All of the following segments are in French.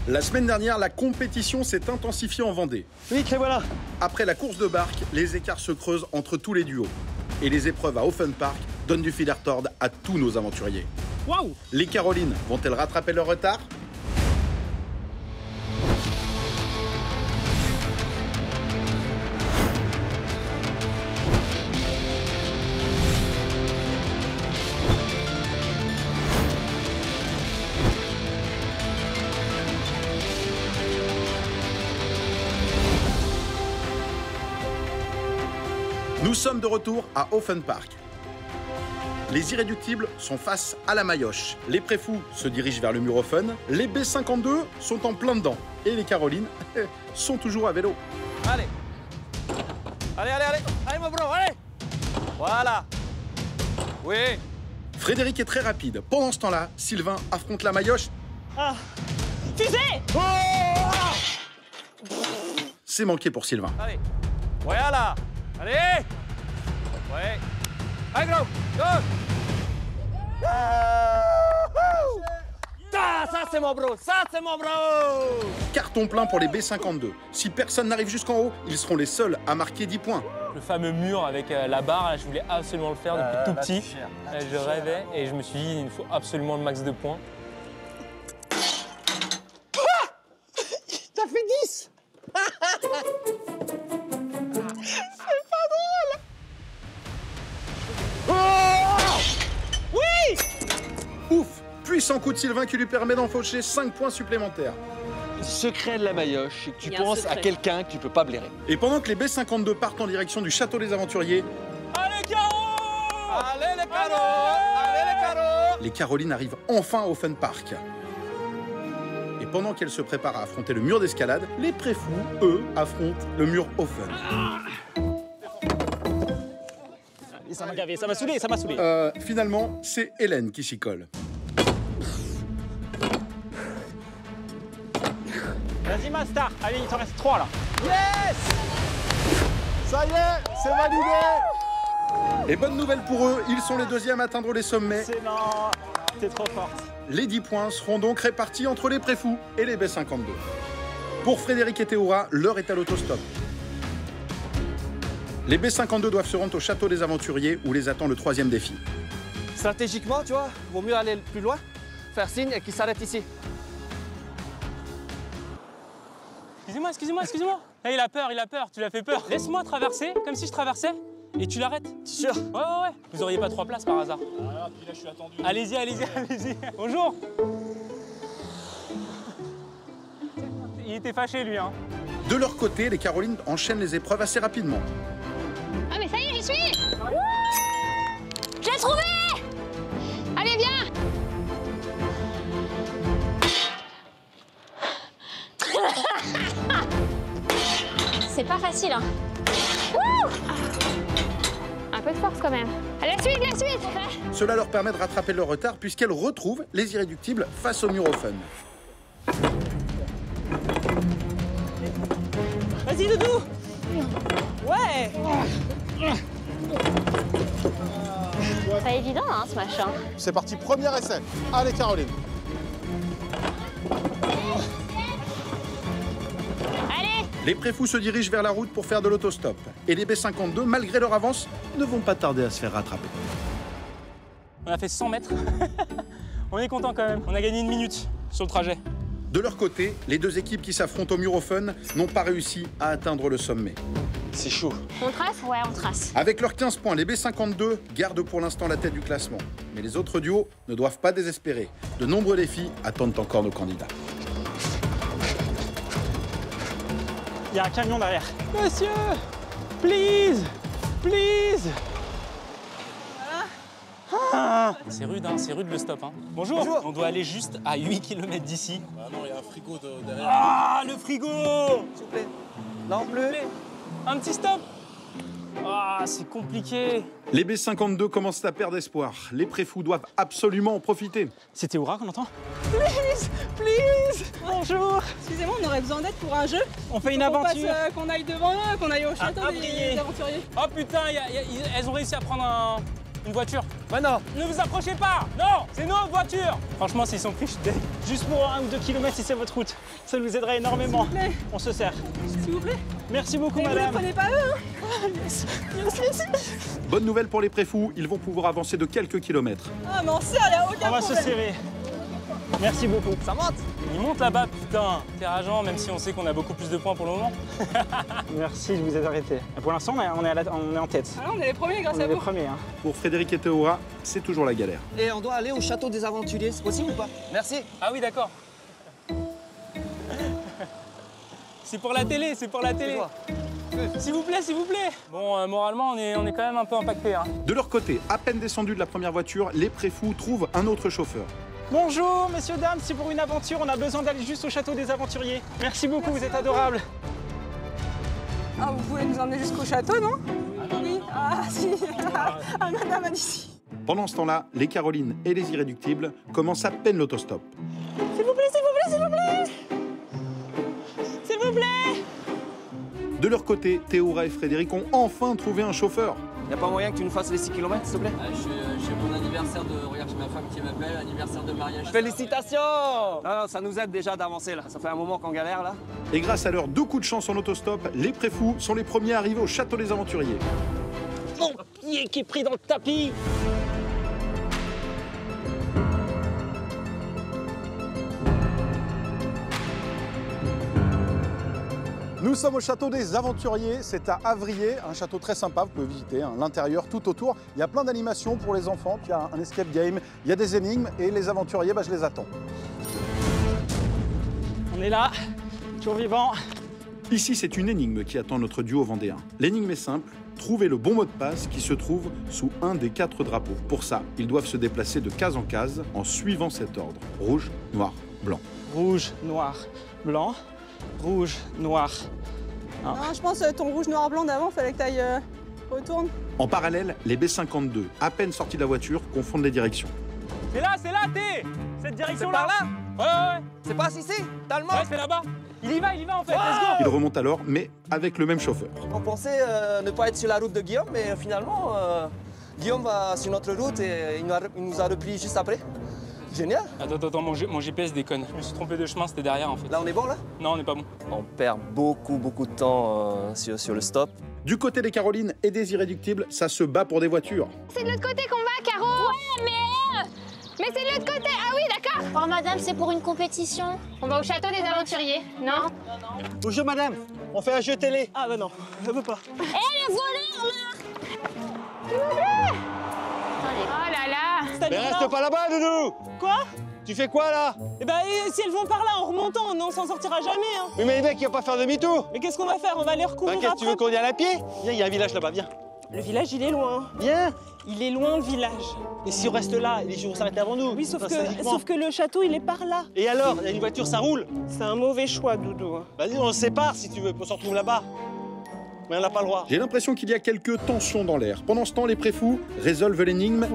La semaine dernière, la compétition s'est intensifiée en Vendée. Oui, les voilà. Après la course de barque, les écarts se creusent entre tous les duos. Et les épreuves à Offenpark donnent du fil à retordre à tous nos aventuriers. Waouh! Les Carolines vont-elles rattraper leur retard? Nous sommes de retour à Offenpark. Les irréductibles sont face à la Maillotche. Les préfous se dirigent vers le mur Offen. Les B52 sont en plein dedans. Et les Carolines sont toujours à vélo. Allez. Allez, allez, allez. Allez, mon bro, allez. Voilà. Oui. Frédéric est très rapide. Pendant ce temps-là, Sylvain affronte la Maillotche. Ah. Fusée. Oh. C'est manqué pour Sylvain. Allez. Voilà. Allez. Ouais. Allez, gros. Go. Ça, c'est mon bro. Ça, c'est mon bro. Carton plein pour les B52. Si personne n'arrive jusqu'en haut, ils seront les seuls à marquer 10 points. Le fameux mur avec la barre, là, je voulais absolument le faire depuis tout petit. Je rêvais et je me suis dit, il faut absolument le max de points. T'as fait 10. C'est pas drôle. Oh. Oui. Ouf! Puissant coup de Sylvain qui lui permet d'enfaucher 5 points supplémentaires. Le secret de la Maillotche, c'est que tu penses à quelqu'un que tu peux pas blairer. Et pendant que les B52 partent en direction du château des aventuriers, Allez, Caro! Allez, les carreaux. Allez, les carreaux. les Carolines arrivent enfin à Offenpark. Et pendant qu'elles se préparent à affronter le mur d'escalade, les préfous, eux, affrontent le mur Offen. Ça m'a gavé, ça m'a saoulé, ça m'a saoulé. Finalement, c'est Hélène qui s'y colle. Vas-y, ma star. Allez, il t'en reste 3 là. Yes! Ça y est, c'est validé! Et bonne nouvelle pour eux, ils sont les deuxièmes à atteindre les sommets. C'est non. T'es trop forte. Les 10 points seront donc répartis entre les préfous et les B52. Pour Frédéric et Théora, l'heure est à l'autostop. Les B52 doivent se rendre au château des aventuriers où les attend le 3e défi. Stratégiquement, tu vois, vaut mieux aller plus loin, faire signe et qu'il s'arrête ici. Excusez-moi, excusez-moi, excusez-moi. Il a peur, tu l'as fait peur. Laisse-moi traverser, comme si je traversais, et tu l'arrêtes. T'es sûr? Ouais. Vous auriez pas 3 places par hasard? Ah, puis là, je suis attendu. Allez-y, allez-y, allez-y. Bonjour. Il était fâché, lui, hein. De leur côté, les Carolines enchaînent les épreuves assez rapidement. Ah mais ça y est, j'y suis. Je l'ai trouvé. Allez, viens. C'est pas facile, hein. Wouh. Un peu de force quand même. Allez, la suite, la suite. Cela leur permet de rattraper leur retard puisqu'elles retrouvent les irréductibles face au mur Offen. Vas-y, Doudou. Ouais. Pas évident, hein, ce machin. C'est parti, premier essai. Allez, Caroline. Allez. Les préfous se dirigent vers la route pour faire de l'autostop. Et les B52, malgré leur avance, ne vont pas tarder à se faire rattraper. On a fait 100 mètres. On est content quand même. On a gagné 1 minute sur le trajet. De leur côté, les deux équipes qui s'affrontent au mur Offen n'ont pas réussi à atteindre le sommet. C'est chaud. On trace? Ouais, on trace. Avec leurs 15 points, les B52 gardent pour l'instant la tête du classement. Mais les autres duos ne doivent pas désespérer. De nombreux défis attendent encore nos candidats. Il y a un camion derrière. Monsieur, please, please. C'est rude, hein, c'est rude le stop. Hein. Bonjour. On doit aller juste à 8 km d'ici. Ah non, il y a un frigo derrière. Ah, le frigo! S'il vous plaît. Non plus. Un petit stop! Ah, c'est compliqué. Les B52 commencent à perdre espoir. Les préfous doivent absolument en profiter. C'est Théora qu'on entend? Please, please. Bonjour. Excusez-moi, on aurait besoin d'aide pour un jeu. On fait une Qu'on passe, aventure. qu'on aille devant, qu'on aille au château un des briller. aventuriers. Oh putain, elles ont réussi à prendre Une voiture. Bah non. Ne vous approchez pas. Non, c'est nos voitures. Franchement, s'ils sont pris, je suis dead. Juste pour 1 ou 2 kilomètres si c'est votre route. Ça nous aiderait énormément. S'il vous plaît. On se sert. S'il vous plaît. Merci beaucoup, Et vous ne madame. prenez pas eux, hein? Bonne nouvelle pour les préfous, ils vont pouvoir avancer de quelques kilomètres. Ah, mais on serre, il n'y a aucun On va se problème. serrer. Merci beaucoup. Ça monte. Il monte là-bas, putain. C'est rageant, même si on sait qu'on a beaucoup plus de points pour le moment. Merci de vous être arrêté. Pour l'instant, on est en tête. Ah, on est les premiers grâce On à est les vous. premiers. Hein. Pour Frédéric et Théora, c'est toujours la galère. Et on doit aller au château des aventuriers, c'est possible ou pas? Merci. Ah oui, d'accord. C'est pour la télé, c'est pour la télé. S'il vous plaît, s'il vous plaît. Bon, moralement, on est quand même un peu impacté. Hein. De leur côté, à peine descendus de la première voiture, les préfous trouvent un autre chauffeur. Bonjour, messieurs, dames. Si pour une aventure, on a besoin d'aller juste au château des aventuriers. Merci beaucoup, vous êtes adorables. Ah, vous pouvez nous emmener jusqu'au château, non? Oui. Ah, si. Ah, madame a dit si. Pendant ce temps-là, les Carolines et les Irréductibles commencent à peine l'autostop. S'il vous plaît, s'il vous plaît, s'il vous plaît. S'il vous plaît. De leur côté, Théora et Frédéric ont enfin trouvé un chauffeur. Y a pas moyen que tu nous fasses les 6 km, s'il te plaît? J'ai mon anniversaire de... Regarde, j'ai ma femme qui m'appelle, anniversaire de mariage. Félicitations! Non, ça nous aide déjà d'avancer là. Ça fait un moment qu'on galère là. Et grâce à leurs 2 coups de chance en autostop, les préfous sont les premiers à arriver au château des aventuriers. Mon pied qui est pris dans le tapis. Nous sommes au château des Aventuriers, c'est à Avrier, un château très sympa, vous pouvez visiter l'intérieur tout autour. Il y a plein d'animations pour les enfants, puis il y a un escape game, il y a des énigmes et les aventuriers, je les attends. On est là, toujours vivant. Ici, c'est une énigme qui attend notre duo vendéen. L'énigme est simple, trouver le bon mot de passe qui se trouve sous un des 4 drapeaux. Pour ça, ils doivent se déplacer de case en case en suivant cet ordre. Rouge, noir, blanc. Rouge, noir, blanc. Rouge, noir. Non, je pense que ton rouge, noir, blanc d'avant, fallait que tu ailles retourne. En parallèle, les B52, à peine sortis de la voiture, confondent les directions. C'est là, T. Cette direction-là. Par là? Ouais. C'est pas ici? T'as le mot? Ouais, c'est là-bas. Il y va en fait. Let's go. Ils remontent alors, mais avec le même chauffeur. On pensait ne pas être sur la route de Guillaume, mais finalement, Guillaume va sur notre route et il nous a repris juste après. Génial. Attends, mon GPS déconne. Je me suis trompé de chemin, c'était derrière en fait. Là, on est bon là? Non, on n'est pas bon. On perd beaucoup de temps sur le stop. Du côté des Carolines et des Irréductibles, ça se bat pour des voitures. C'est de l'autre côté qu'on va, Caro. Ouais, mais c'est de l'autre côté. Ah oui, d'accord. Oh, madame, c'est pour une compétition. On va au château des aventuriers, non? Bonjour, madame. On fait un jeu télé. Ah, bah non, je veux pas. Hé, le voleur, là! Oh là là! Mais reste pas là-bas, Doudou. Quoi? Tu fais quoi, là? Eh ben, si elles vont par là en remontant, on s'en sortira jamais, hein. Oui, mais les mecs, il va pas faire demi-tour. Mais qu'est-ce qu'on va faire? On va les recourir Qu'est-ce que tu veux après. qu'on y aille à pied? Viens, il y a un village là-bas, viens. Le village, il est loin. Viens. Il est loin, le village. Et si on reste là, les gens vont s'arrêter avant nous. Oui, sauf Stratégiquement. que le château, il est par là. Et alors, il y a une voiture, ça roule. C'est un mauvais choix, Doudou. hein. Vas-y, on se sépare si tu veux, on se retrouve là-bas. Mais on n'a pas le droit. J'ai l'impression qu'il y a quelques tensions dans l'air. Pendant ce temps, les préfous résolvent l'énigme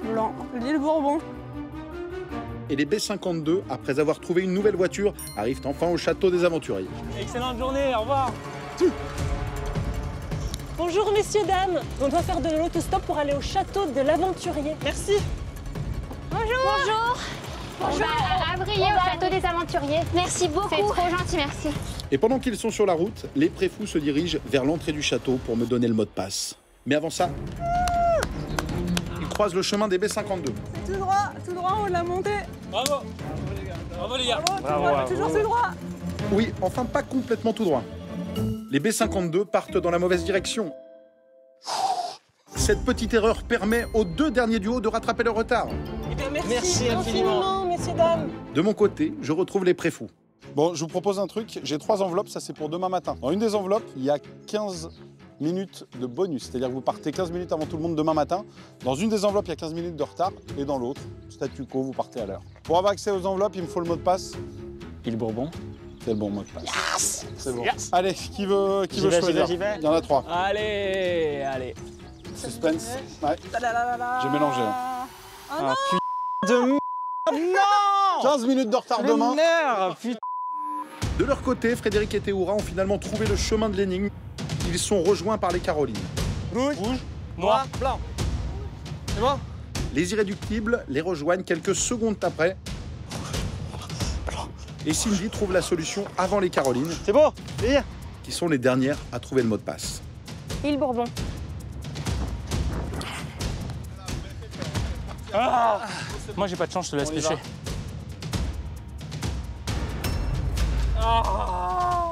Blanc. L'île Bourbon. et les B52, après avoir trouvé une nouvelle voiture, arrivent enfin au château des aventuriers. Excellente journée, au revoir. Bonjour, messieurs, dames. On doit faire de l'autostop pour aller au château de l'aventurier. Merci. Bonjour. On va à Avrier, au château des aventuriers. Merci beaucoup. C'est trop gentil, merci. Et pendant qu'ils sont sur la route, les préfous se dirigent vers l'entrée du château pour me donner le mot de passe. Mais avant ça, ils croisent le chemin des B52. C'est tout droit, on l'a monté. Bravo. Bravo les gars. Toujours tout droit. Oui, enfin pas complètement tout droit. Les B52 partent dans la mauvaise direction. Cette petite erreur permet aux 2 derniers duos de rattraper leur retard. Eh bien, Merci infiniment. messieurs, dames. De mon côté, je retrouve les préfous. Bon, je vous propose un truc, j'ai 3 enveloppes, ça c'est pour demain matin. Dans une des enveloppes, il y a 15 minutes de bonus, c'est-à-dire que vous partez 15 minutes avant tout le monde demain matin. Dans une des enveloppes, il y a 15 minutes de retard, et dans l'autre, statu quo, vous partez à l'heure. Pour avoir accès aux enveloppes, il me faut le mot de passe. Île Bourbon. C'est le bon mot de passe. Yes. C'est bon. Yes. Allez, qui veut J'y vais, choisir? j'y vais. Il y en a 3. Allez. Suspense. Ouais, J'ai j'ai mélangé. Ah, putain de merde. Non. 15 minutes de retard demain. Merde, putain. De leur côté, Frédéric et Théora ont finalement trouvé le chemin de l'énigme. Ils sont rejoints par les Carolines. Rouge, Noir. Blanc. C'est bon? Les irréductibles les rejoignent quelques secondes après. Et Cindy trouve la solution avant les Carolines. C'est bon, viens. Qui sont les dernières à trouver le mot de passe. Île Bourbon. Ah, moi, j'ai pas de chance, je te laisse pêcher.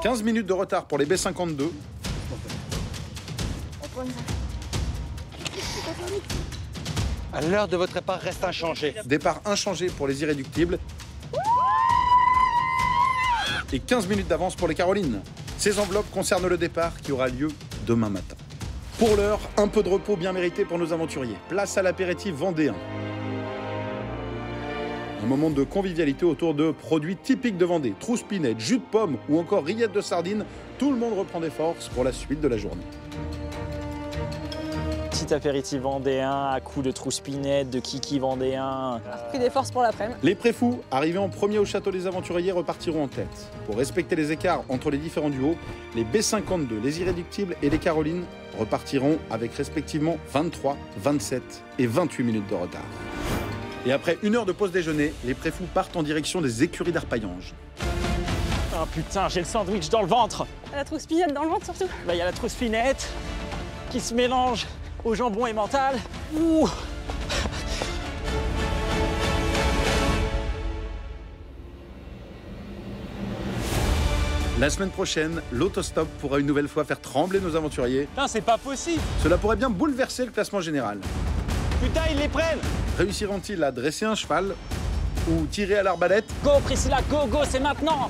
15 minutes de retard pour les B52. L'heure de votre départ reste inchangée. Départ inchangé pour les irréductibles. Et 15 minutes d'avance pour les Carolines. Ces enveloppes concernent le départ qui aura lieu demain matin. Pour l'heure, un peu de repos bien mérité pour nos aventuriers. Place à l'apéritif vendéen. Un moment de convivialité autour de produits typiques de Vendée. Trousse-pinette, jus de pomme ou encore rillettes de sardines. Tout le monde reprend des forces pour la suite de la journée. Petit apéritif vendéen à coups de trousse-pinette, de kiki vendéen. Pris des forces pour l'après-midi. Les préfous, arrivés en premier au château des aventuriers, repartiront en tête. Pour respecter les écarts entre les différents duos, les B52, les irréductibles et les Carolines repartiront avec respectivement 23, 27 et 28 minutes de retard. Et après 1 heure de pause déjeuner, les préfous partent en direction des écuries d'Arpaillange. Ah putain, j'ai le sandwich dans le ventre. La trousse-pinette dans le ventre surtout. Là, il y a la trousse-pinette qui se mélange au jambon emmental. Ouh. La semaine prochaine, l'autostop pourra une nouvelle fois faire trembler nos aventuriers. Putain, c'est pas possible. Cela pourrait bien bouleverser le classement général. Putain, ils les prennent. Réussiront-ils à dresser un cheval ou tirer à l'arbalète? Go Priscilla, go, go, c'est maintenant.